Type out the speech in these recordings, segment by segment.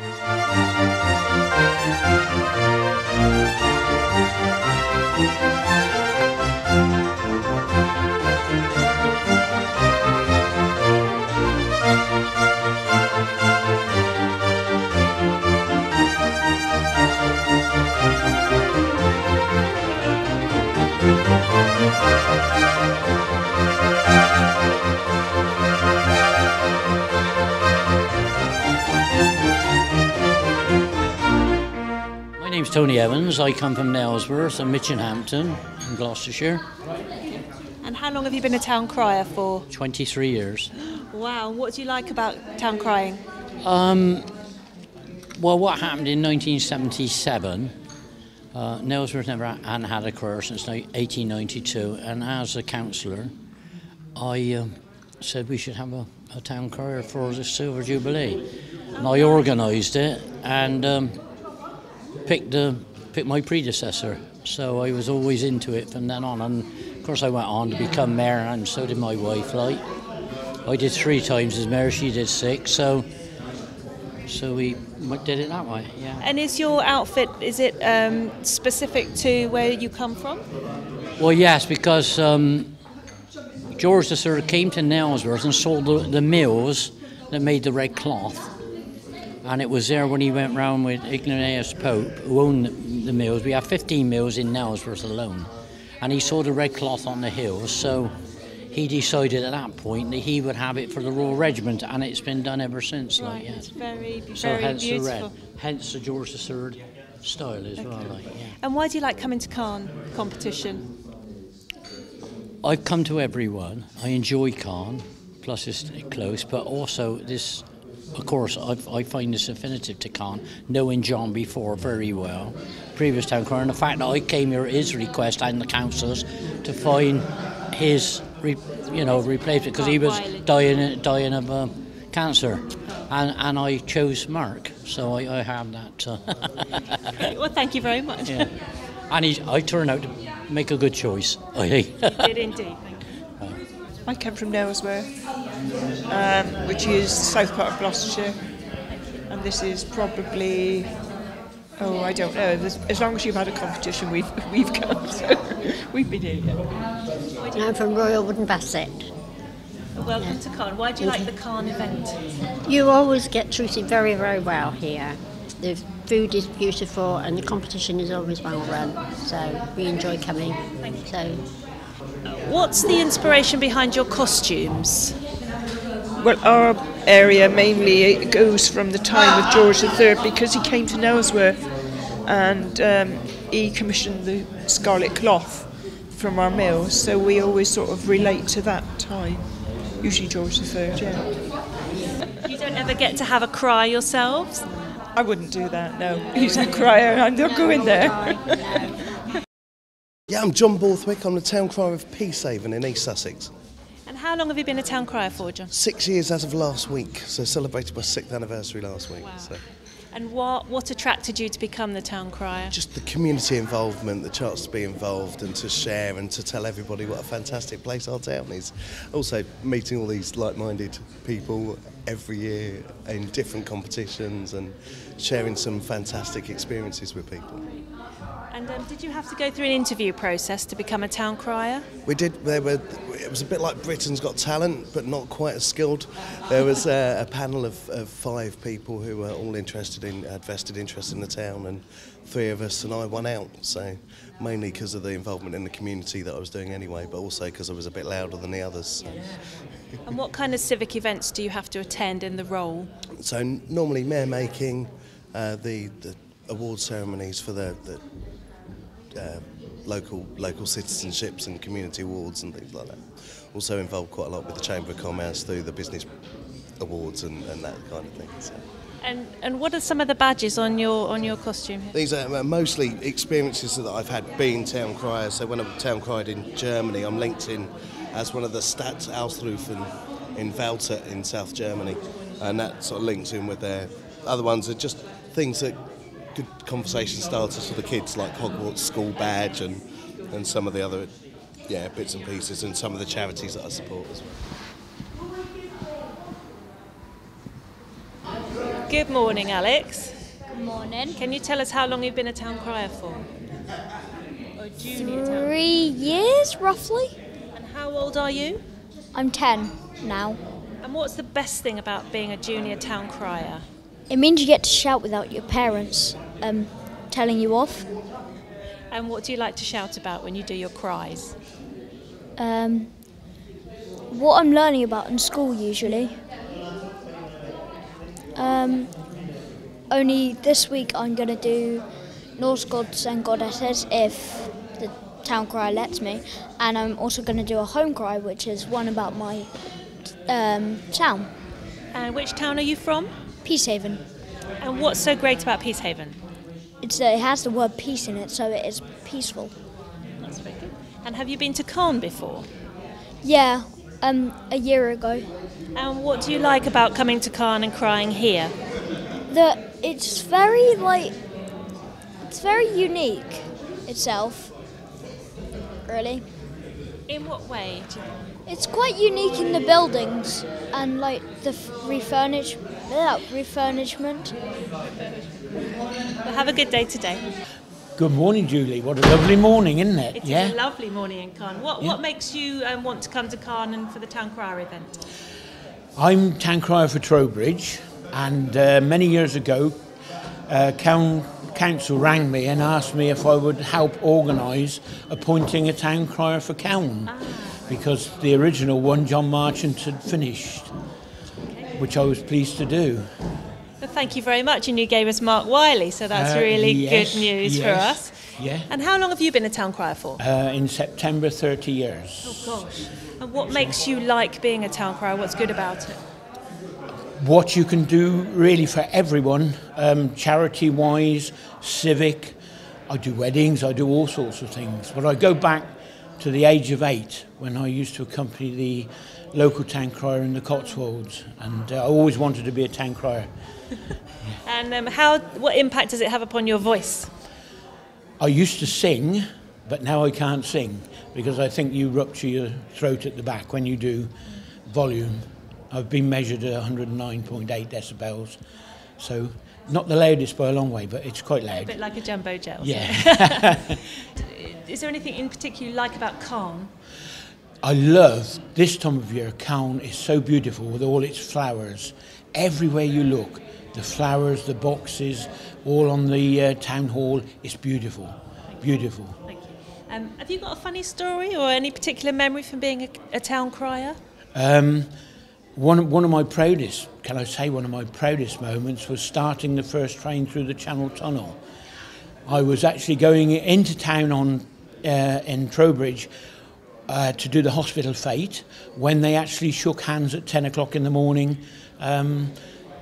My name's Tony Evans. I come from Nailsworth and Mitchenhampton in Gloucestershire. And how long have you been a town crier for? 23 years. Wow, what do you like about town crying? Well, what happened in 1977, Nailsworth never hadn't had a crier since 1892, and as a councillor, I said we should have a town crier for the Silver Jubilee. And I organised it and picked my predecessor. So I was always into it from then on, and of course I went on to become mayor, and so did my wife. Like, I did 3 times as mayor, she did 6, so we did it that way. Yeah. And is your outfit, is it specific to where you come from? Well, yes, because George III came to Nailsworth and saw the mills that made the red cloth. And it was there when he went round with Ignatius Pope, who owned the mills. We have 15 mills in Nailsworth alone. And he saw the red cloth on the hills, so he decided at that point that he would have it for the Royal Regiment, and it's been done ever since. Right, like, yeah. it's very hence beautiful. the red, hence the George III style as well. Like, yeah. And why do you like coming to Calne competition? I've come to everyone. I enjoy Calne, plus it's close, but also this, of course, I find this affinitive to Calne, knowing John before very well, previous town crier, and the fact that I came here at his request and the councillors to find his replacement, because he was dying of cancer, and I chose Mark, so I have that. Well, thank you very much. Yeah. And I turned out to make a good choice, I think. You did indeed. Thank you. I come from Nailsworth, which is the south part of Gloucestershire, and this is probably, I don't know, as long as you've had a competition we've come, so we've been here. Yeah. I'm from Royal Wooden Basset. Welcome to Calne. Why do you like the Calne event? You always get treated very, very well here. The food is beautiful and the competition is always well run, so we enjoy coming. Thank you. So, what's the inspiration behind your costumes? Well, our area mainly it goes from the time of George III, because he came to Nailsworth and he commissioned the scarlet cloth from our mills, so we always sort of relate to that time, usually George III, yeah. You don't ever get to have a cry yourselves? I wouldn't do that, no. He's a crier, I'm not going there. Yeah, I'm John Borthwick. I'm the town crier of Peacehaven in East Sussex. And how long have you been a town crier for, John? 6 years as of last week, so celebrated my 6th anniversary last week. Wow. So. And what attracted you to become the town crier? Just the community involvement, the chance to be involved and to share and to tell everybody what a fantastic place our town is. Also meeting all these like-minded people every year in different competitions and sharing some fantastic experiences with people. And did you have to go through an interview process to become a town crier? We did. It was a bit like Britain's Got Talent, but not quite as skilled. There was a panel of 5 people who were all had vested interest in the town, and 3 of us, and I won out. So mainly because of the involvement in the community that I was doing anyway, but also because I was a bit louder than the others. So. And what kind of civic events do you have to attend in the role? So normally mayor making, the award ceremonies for the local citizenships and community awards and things like that. Also involved quite a lot with the Chamber of Commerce through the business awards and that kind of thing. So. And what are some of the badges on your costume here? These are mostly experiences that I've had being town crier. So when I town cried in Germany, I'm linked in as one of the Stadtausrufen in Walter in South Germany, and that sort of links in with their other ones are just things that good conversation starters for the kids, like Hogwarts school badge and some of the other bits and pieces, and some of the charities that I support as well. Good morning, Alex. Good morning. Can you tell us how long you've been a town crier for? Or junior town? 3 years, roughly. And how old are you? I'm 10 now. And what's the best thing about being a junior town crier? It means you get to shout without your parents telling you off. And what do you like to shout about when you do your cries? What I'm learning about in school usually. Only this week I'm going to do Norse gods and goddesses if the town crier lets me, and I'm also going to do a home cry, which is one about my town, And which town are you from? Peacehaven. And what's so great about Peacehaven? It has the word peace in it, so it is peaceful. That's very good. And have you been to Calne before? Yeah, a year ago. And what do you like about coming to Calne and crying here? It's very unique itself, really. In what way? It's quite unique in the buildings and like the refurbishment. Well, have a good day today. Good morning, Julie. What a lovely morning, isn't it? It is a lovely morning in Calne. What makes you want to come to Calne and for the town crier event? I'm town crier for Trowbridge, and many years ago, Council rang me and asked me if I would help organise appointing a town crier for Calne, because the original one, John Marchant, had finished, which I was pleased to do. Well, thank you very much, and you gave us Mark Wiley, so that's really good news for us. Yeah. And how long have you been a town crier for? In September, 30 years. Oh gosh. And what makes you like being a town crier? What's good about it? What you can do really for everyone, charity-wise, civic. I do weddings, I do all sorts of things. But I go back to the age of 8 when I used to accompany the local town crier in the Cotswolds, and I always wanted to be a town crier. And what impact does it have upon your voice? I used to sing, but now I can't sing because I think you rupture your throat at the back when you do volume. I've been measured at 109.8 decibels, so not the loudest by a long way, but it's quite loud. A bit like a jumbo jet. Yeah. Is there anything in particular you like about Calne? I love this time of year. Calne is so beautiful with all its flowers. Everywhere you look, the flowers, the boxes, all on the town hall. It's beautiful, beautiful. Thank you. Have you got a funny story or any particular memory from being a town crier? One of my proudest, can I say one of my proudest moments was starting the first train through the Channel Tunnel. I was actually going into town in Trowbridge to do the hospital fete when they actually shook hands at 10 o'clock in the morning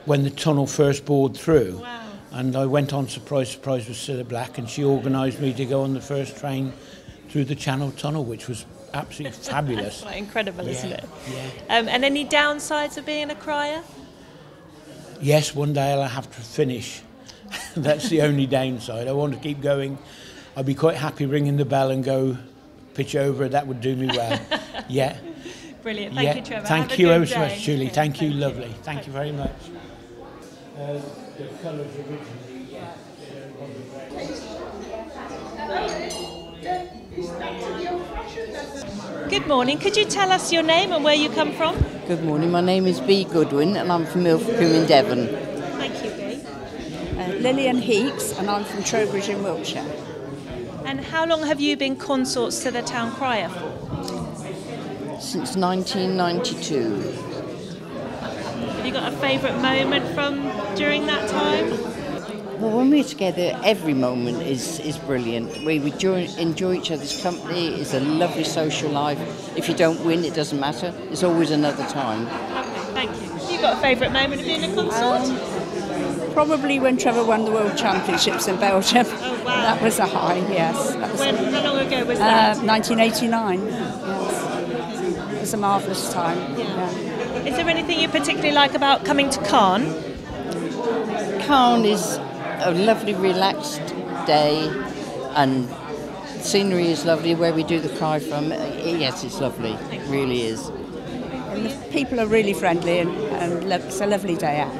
when the tunnel first bored through. Wow. And I went on Surprise with Cilla Black, and she organised me to go on the first train through the Channel Tunnel, which was absolutely fabulous. That's quite incredible, isn't it? Yeah. And any downsides of being a crier? Yes, one day I'll have to finish. That's the only downside. I want to keep going. I'd be quite happy ringing the bell and go pitch over. That would do me well. Yeah. Brilliant. Thank you, Trevor. Thank you ever so much, Julie. Thank you, lovely. Thank you very much. The colours originally, Good morning. Could you tell us your name and where you come from? Good morning, my name is Bea Goodwin and I'm from Ilfracombe in Devon. Thank you, Bea. Lillian Heeks and I'm from Trowbridge in Wiltshire. And how long have you been consorts to the town crier for? Since 1992. Have you got a favourite moment from during that time? Well, when we're together, every moment is brilliant. We enjoy each other's company. It's a lovely social life. If you don't win, it doesn't matter. There's always another time. Okay, thank you. Have you got a favourite moment of being a consort? Probably when Trevor won the World Championships in Belgium. Oh, wow. That was a high, yes. That was How long ago was that? 1989, yes. It was a marvellous time. Yeah. Is there anything you particularly like about coming to Calne? Calne is a lovely, relaxed day, and scenery is lovely where we do the cry from. Yes, it's lovely. It really is. And the people are really friendly and it's a lovely day out.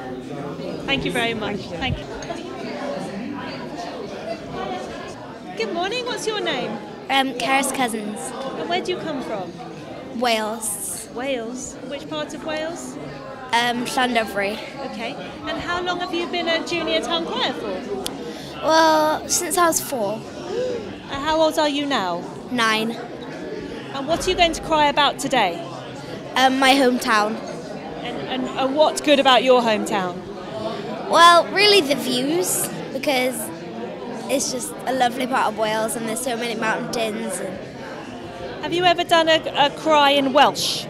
Thank you very much. Thank you. Good morning. What's your name? Cara's Cousins. And where do you come from? Wales. Wales. Which part of Wales? Llandovery. Okay. And how long have you been a junior town crier for? Well, since I was 4. And how old are you now? 9. And what are you going to cry about today? My hometown. And what's good about your hometown? Well, really the views, because it's just a lovely part of Wales and there's so many mountains. Have you ever done a cry in Welsh?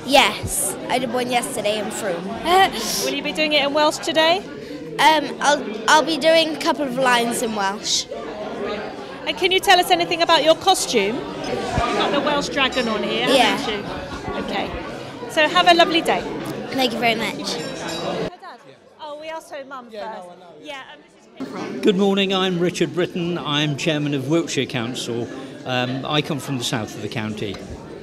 Yes, I did one yesterday in Frome. Will you be doing it in Welsh today? I'll be doing a couple of lines in Welsh. And can you tell us anything about your costume? You've got the Welsh dragon on here, haven't you? Okay. So have a lovely day. Thank you very much. Oh, we asked her mum first. Good morning, I'm Richard Britton. I'm chairman of Wiltshire Council. I come from the south of the county.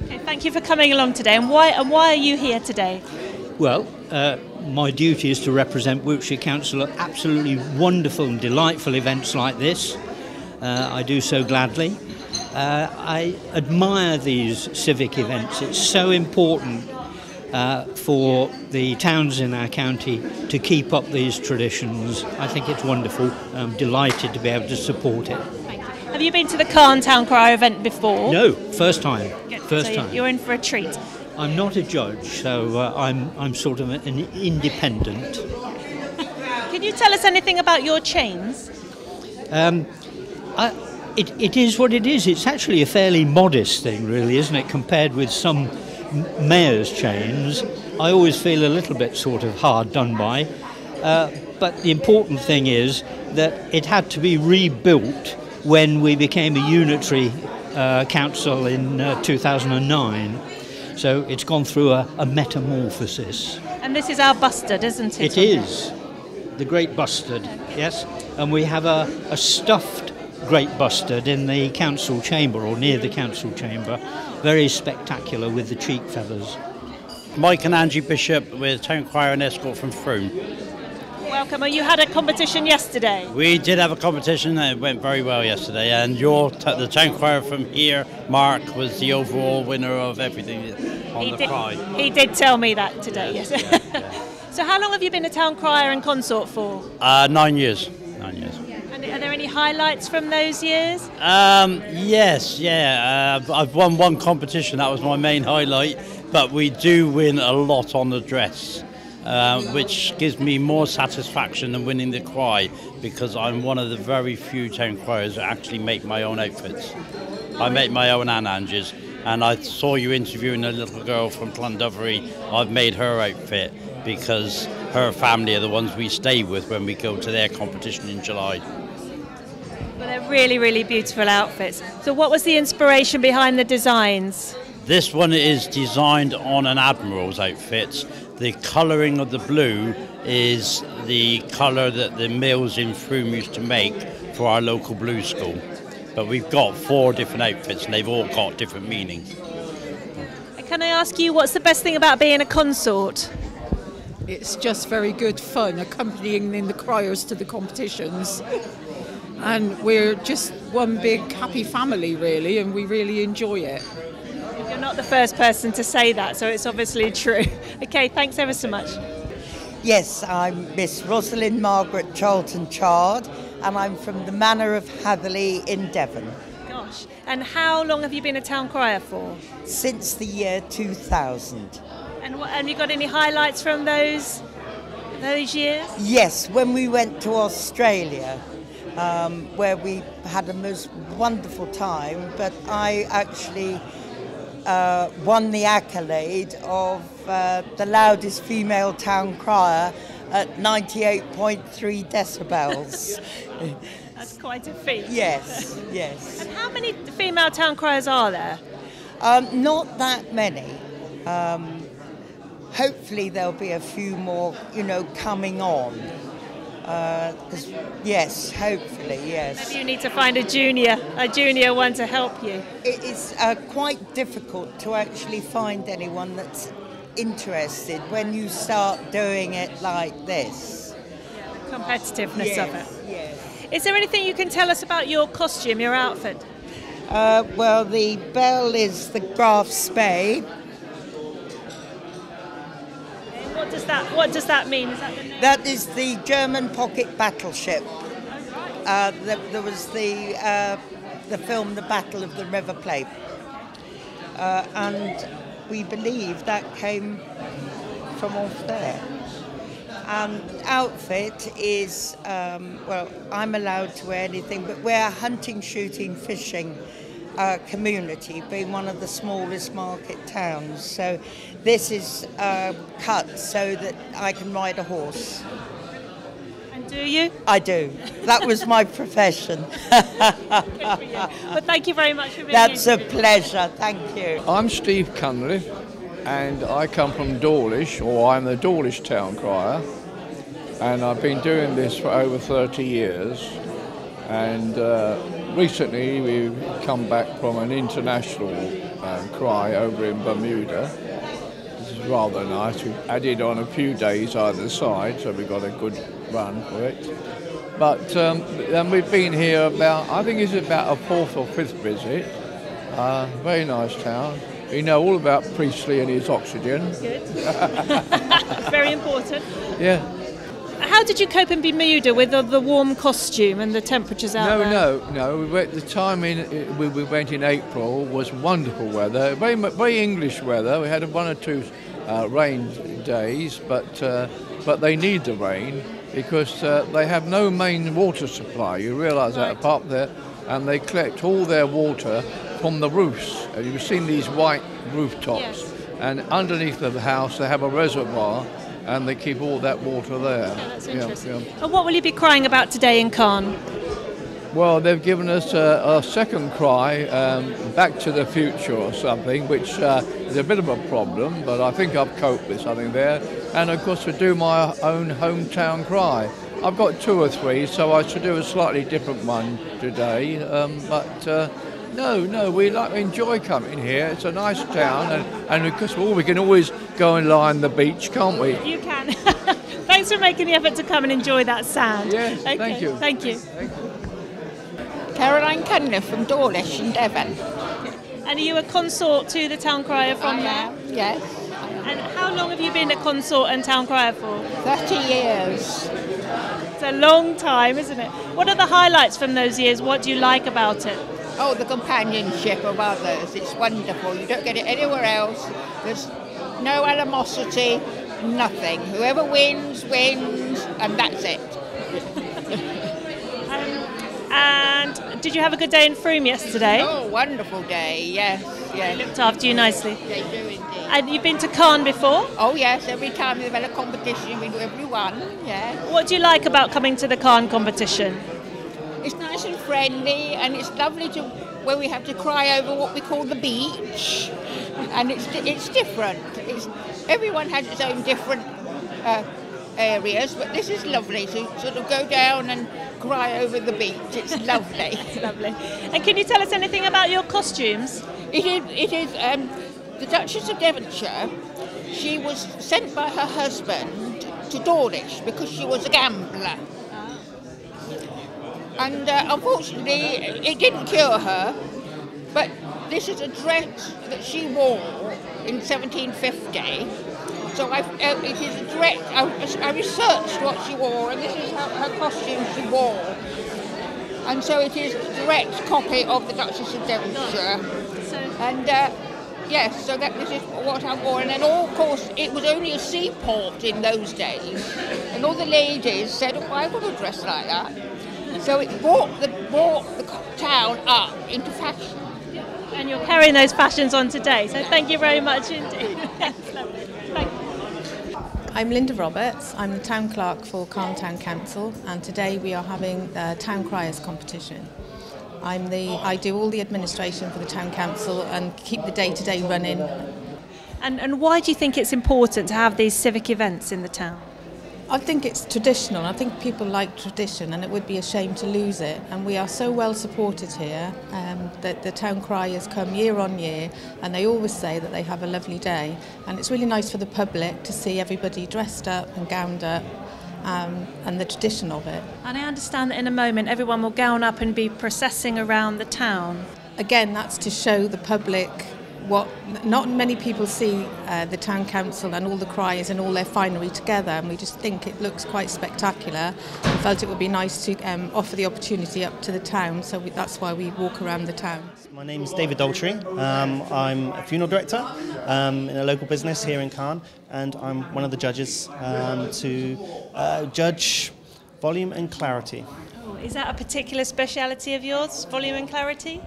Okay, thank you for coming along today. And why are you here today? Well, my duty is to represent Wiltshire Council at absolutely wonderful and delightful events like this. I do so gladly. I admire these civic events. It's so important for the towns in our county to keep up these traditions. I think it's wonderful. I'm delighted to be able to support it. Thank you. Have you been to the Calne Town Crier event before? No, first time. First time. You're in for a treat. I'm not a judge, so I'm sort of an independent. Can you tell us anything about your chains? It is what it is. It's actually a fairly modest thing, really, isn't it, compared with some mayor's chains. I always feel a little bit sort of hard done by. But the important thing is that it had to be rebuilt when we became a unitary council in 2009. So it's gone through a metamorphosis. And this is our bustard, isn't it? It is. The Great Bustard, yes. And we have a stuffed Great Bustard in the council chamber, or near the council chamber. Very spectacular with the cheek feathers. Mike and Angie Bishop with Town Crier and Escort from Frome. Welcome. You had a competition yesterday. We did have a competition and it went very well yesterday, and the Town Crier from here, Mark, was the overall winner of everything on the cry. He did tell me that today, yes. Yeah. So how long have you been a town crier and consort for? 9 years. 9 years. And are there any highlights from those years? Yes, yeah. I've won one competition, that was my main highlight, but we do win a lot on the dress, which gives me more satisfaction than winning the cry, because I'm one of the very few town criers that actually make my own outfits. I make my own and Angie's, and I saw you interviewing a little girl from Llandovery. I've made her outfit because her family are the ones we stay with when we go to their competition in July. Well, they're really, really beautiful outfits. So what was the inspiration behind the designs? This one is designed on an Admiral's outfit. The colouring of the blue is the colour that the mills in Frome used to make for our local blue school. But we've got 4 different outfits and they've all got different meanings. Can I ask you, what's the best thing about being a consort? It's just very good fun, accompanying the criers to the competitions. And we're just one big happy family, really, and we really enjoy it. You're not the first person to say that, so it's obviously true. Okay, thanks ever so much. Yes, I'm Miss Rosalind Margaret Charlton Chard, and I'm from the Manor of Hatherley in Devon. Gosh, and how long have you been a town crier for? Since the year 2000. And you got any highlights from those years? Yes, when we went to Australia, where we had a most wonderful time, but I actually won the accolade of the loudest female town crier at 98.3 decibels. That's quite a feat. Yes, yes. And how many female town criers are there? Not that many. Hopefully there'll be a few more, coming on. Yes, hopefully, yes. Maybe you need to find a junior one to help you. It is quite difficult to actually find anyone that's interested when you start doing it like this. competitiveness of it. Yes. Is there anything you can tell us about your costume, your outfit? Well, the bell is the Graf Spee. What does that mean? Is that the name? That is the German pocket battleship. There was the film The Battle of the River Plate. And we believe that came from off there. And outfit is, well, I'm allowed to wear anything, but we're a hunting, shooting, fishing community, being one of the smallest market towns. So this is cut so that I can ride a horse. And do you? I do. That was my profession. But thank you very much for being here. That's a pleasure. Thank you. I'm Steve Cunliffe, and I come from Dawlish, or I'm the Dawlish Town Crier, and I've been doing this for over 30 years. And recently we've come back from an international cry over in Bermuda. This is rather nice. We've added on a few days either side, so we've got a good run for it. But and we've been here about, I think it's about a 4th or 5th visit. Very nice town. We know all about Priestley and his oxygen. Good. It's very important. Yeah. How did you cope in Bermuda with the warm costume and the temperatures out there? No. We went, the time we went in April was wonderful weather, very English weather. We had 1 or 2 rain days, but they need the rain because they have no main water supply. You realise that apart there, and they collect all their water from the roofs. You've seen these white rooftops, yes. And underneath the house they have a reservoir, and they keep all that water there. Yeah, that's interesting. Yeah. And what will you be crying about today in Calne? Well, they've given us a second cry, Back to the Future or something, which is a bit of a problem, but I think I've coped with something there. And of course, to do my own hometown cry. I've got 2 or 3, so I should do a slightly different one today. No, we enjoy coming here. It's a nice town, and of course, we can always go and lie on the beach, can't we? You can. Thanks for making the effort to come and enjoy that sand. Yes, okay. Thank you. Thank you. Caroline Cunliffe from Dawlish in Devon. And are you a consort to the town crier from there? Yes. And how long have you been a consort and town crier for? 30 years. It's a long time, isn't it? What are the highlights from those years? What do you like about it? Oh, the companionship of others. It's wonderful. You don't get it anywhere else. There's no animosity, nothing. Whoever wins, and that's it. And did you have a good day in Frome yesterday? Oh, wonderful day, yes. They looked after you nicely. They do indeed. And you've been to Calne before? Oh yes, every time they've had a competition, we do every one, yeah. What do you like about coming to the Calne competition? It's nice and friendly, and it's lovely to where we have to cry over what we call the beach, and it's different. Everyone has its own different areas, but this is lovely to sort of go down and cry over the beach. It's lovely. It's lovely. And can you tell us anything about your costumes? It is the Duchess of Devonshire. She was sent by her husband to Dawlish because she was a gambler. And unfortunately, it didn't cure her, but this is a dress that she wore in 1750. So it is a dress, I researched what she wore, and this is her costume she wore. And so it is a direct copy of the Duchess of Devonshire. And yes, so this is what I wore. And then, of course, it was only a seaport in those days. And all the ladies said, oh, I've got a dress like that. So it brought the town up into fashion. And you're carrying those fashions on today, so thank you very much indeed. That's lovely. Thank you. I'm Linda Roberts, I'm the Town Clerk for Calne Town Council, and today we are having the Town Criers competition. I do all the administration for the Town Council and keep the day-to-day running. And why do you think it's important to have these civic events in the town? I think it's traditional. I think people like tradition, and it would be a shame to lose it. And we are so well supported here that the town criers come year on year, and they always say that they have a lovely day. And it's really nice for the public to see everybody dressed up and gowned up, and the tradition of it. And I understand that in a moment everyone will gown up and be processing around the town. Again, that's to show the public what not many people see, the town council and all the criers and all their finery together, and we just think it looks quite spectacular. We felt it would be nice to offer the opportunity up to the town, so that's why we walk around the town. My name is David Daltrey. I'm a funeral director in a local business here in Calne, and I'm one of the judges to judge volume and clarity. Is that a particular speciality of yours, volume and clarity?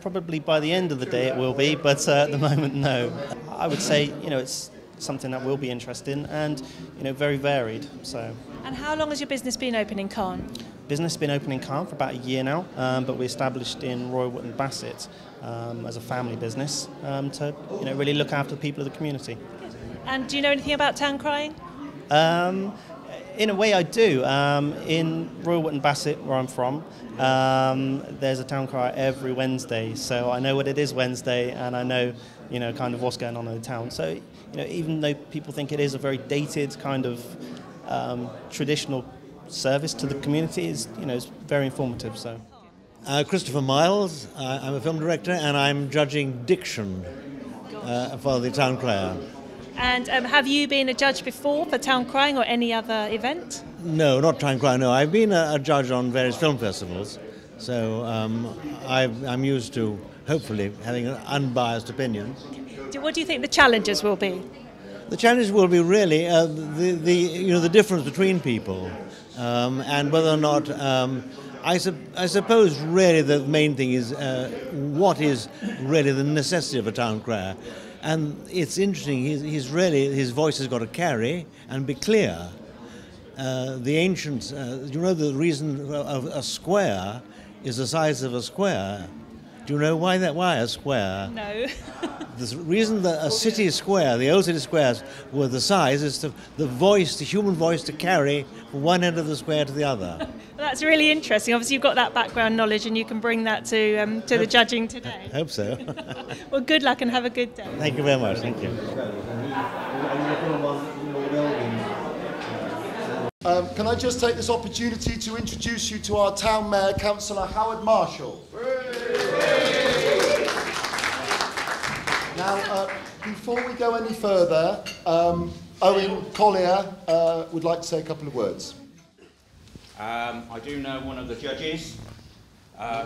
Probably by the end of the day it will be, but at the moment, no. I would say, it's something that will be interesting and, very varied. So. And how long has your business been open in Calne? Business has been open in Calne for about a year now, but we established in Royal Wootton Bassett as a family business to, really look after the people of the community. And do you know anything about town crying? In a way I do. In Royal Wootton Bassett, where I'm from, there's a town crier every Wednesday, so I know what it is Wednesday, and I know, kind of what's going on in the town. So, even though people think it is a very dated kind of traditional service to the community, it's very informative. So, Christopher Miles. I'm a film director, and I'm judging diction for the town crier. And have you been a judge before for town crying or any other event? No, not town crying, no. I've been a judge on various film festivals, so I'm used to, hopefully, having an unbiased opinion. What do you think the challenges will be? The challenges will be really the difference between people, and whether or not, I suppose really the main thing is what is really the necessity of a town crier. And it's interesting, his voice has got to carry and be clear. The ancients, the reason a square is the size of a square? Do you know why a square? No. The reason that a city square, the old city squares, were the size is the human voice to carry from one end of the square to the other. Well, that's really interesting. Obviously, you've got that background knowledge, and you can bring that to the judging today. I hope so. Well, good luck and have a good day. Thank you very much. Thank you. Can I just take this opportunity to introduce you to our town mayor, Councillor Howard Marshall. Now, before we go any further, Owen Collier would like to say a couple of words. I do know one of the judges,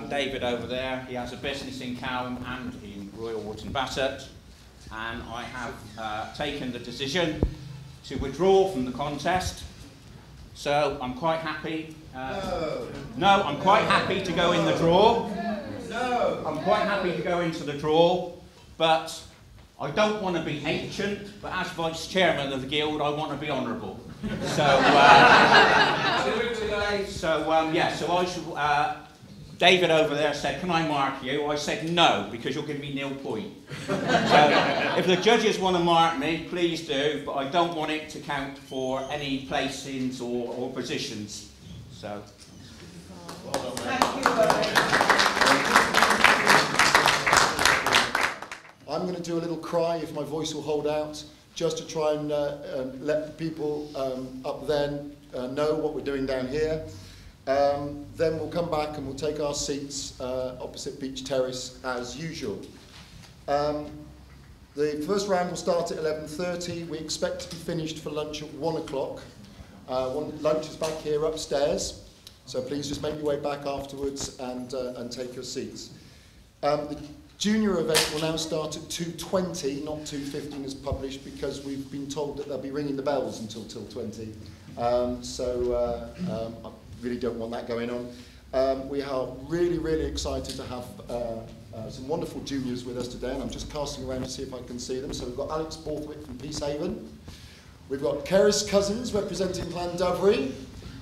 David over there. He has a business in Calne and in Royal Wootton Bassett, and I have taken the decision to withdraw from the contest. So I'm quite happy. No, I'm quite happy to go in the draw. No, I'm quite happy to go into the draw, but I don't want to be ancient. But as vice chairman of the guild, I want to be honourable. So, so I should. David over there said, "Can I mark you?" I said no, because you'll give me 0 point. So if the judges want to mark me, please do, but I don't want it to count for any placings or positions. So. I'm going to do a little cry, if my voice will hold out, just to try and let the people up there know what we're doing down here. Then we'll come back and we'll take our seats opposite Beach Terrace as usual. The first round will start at 11:30. We expect to be finished for lunch at 1 o'clock. Lunch is back here upstairs, so please just make your way back afterwards and take your seats. The junior event will now start at 2:20, not 2:15 as published, because we've been told that they'll be ringing the bells until 20. I really don't want that going on. We are really, really excited to have some wonderful juniors with us today, and I'm just casting around to see if I can see them. So we've got Alex Borthwick from Peacehaven, we've got Keris Cousins representing Llandovery,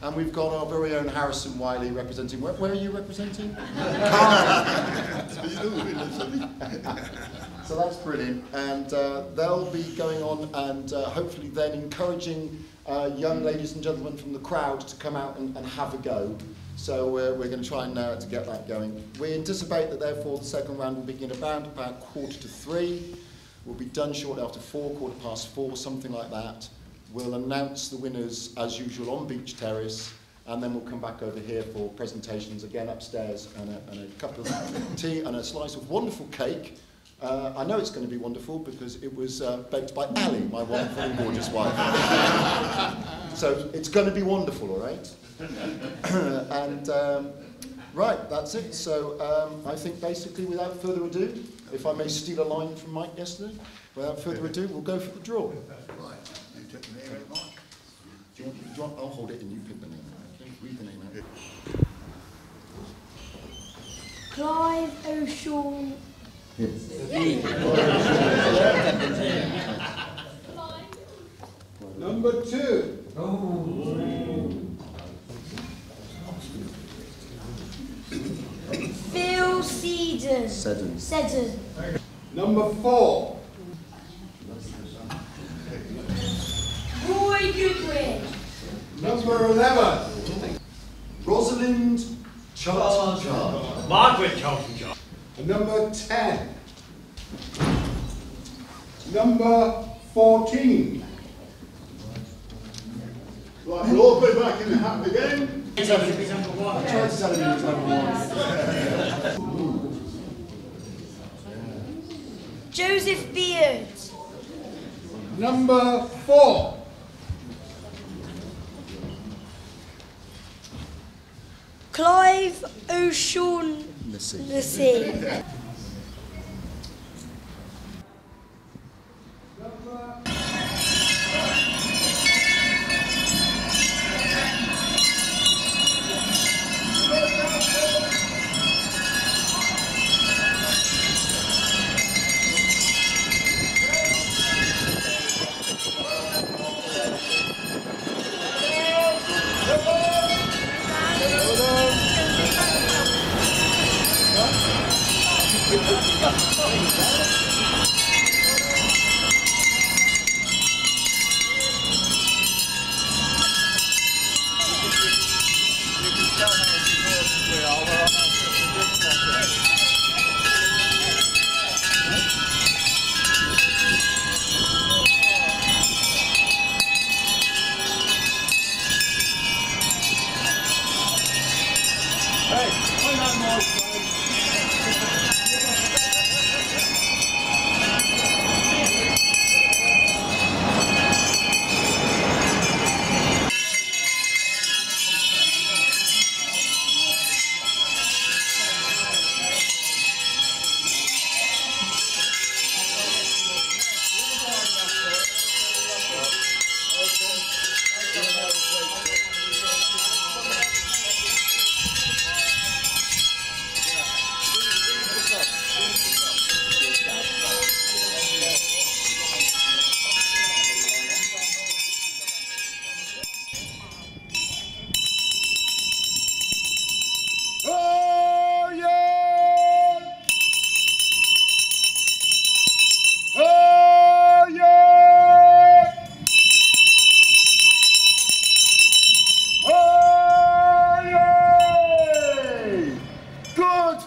and we've got our very own Harrison Wiley representing, where are you representing? So that's brilliant, and they'll be going on and hopefully then encouraging young ladies and gentlemen from the crowd to come out and have a go. So we're going to try and to get that going. We anticipate that therefore the second round will begin about 2:45. We'll be done shortly after 4, 4:15, something like that. we'll announce the winners as usual on Beach Terrace, and then we'll come back over here for presentations again upstairs, and a cup of tea and a slice of wonderful cake. I know it's going to be wonderful because it was baked by Ali, my wonderful and gorgeous wife. So it's going to be wonderful, all right? And right, that's it. So I think basically, without further ado, if I may steal a line from Mike yesterday, without further ado, we'll go for the draw. Right, you took the name out, Mike. Do you want, I'll hold it and you pick the name out. Okay, read the name out. Clive O'Shawn. Yes. Number 2. Phil Seddon. Seddon. Number 4. Roy Goodwin. Number 11. Rosalind Charlton. Margaret Charlton. Number 10. Number 14. Right, we'll all go back in the hat again. I tried to tell him he was number 1. Joseph Beard. Number 4. Clive O'Shaughnessy.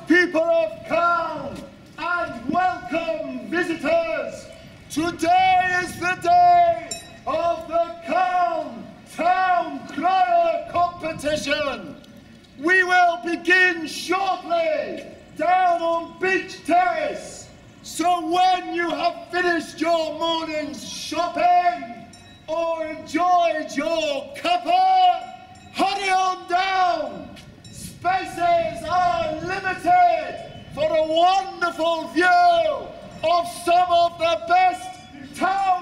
People of Calne, and welcome visitors. Today is the day of the Calne Town Crier competition. We will begin shortly down on Beach Terrace. So when you have finished your morning's shopping or enjoyed your cuppa, hurry on down. Spaces are limited for a wonderful view of some of the best town